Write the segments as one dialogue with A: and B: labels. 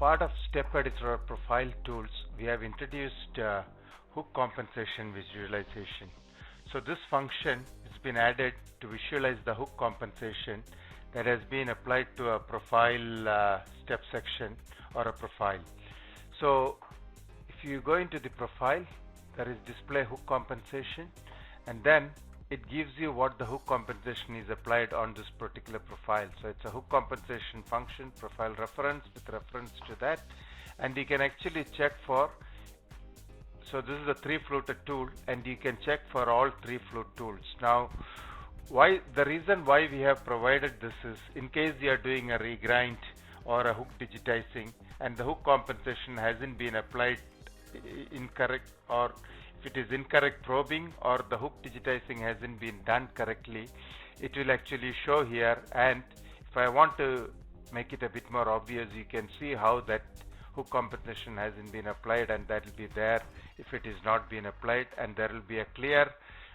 A: part of Step Editor or Profile Tools, we have introduced hook compensation visualization. So this function has been added to visualize the hook compensation that has been applied to a profile step section or a profile. So if you go into the profile, there is display hook compensation, and then it gives you what the hook compensation is applied on this particular profile. So it's a hook compensation function, profile reference with reference to that, and you can actually check for, so this is a 3-fluted tool, and you can check for all 3-flute tools. Now the reason why we have provided this is in case you are doing a regrind or a hook digitizing and the hook compensation hasn't been applied incorrect, or if it is incorrect probing or the hook digitizing hasn't been done correctly, it will actually show here. And if I want to make it a bit more obvious, you can see how that hook compensation hasn't been applied, and that will be there if it is not been applied, and there will be a clear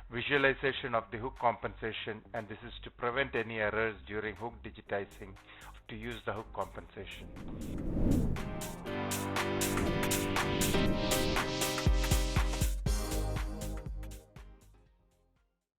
A: visualization of the hook compensation, and this is to prevent any errors during hook digitizing to use the hook compensation.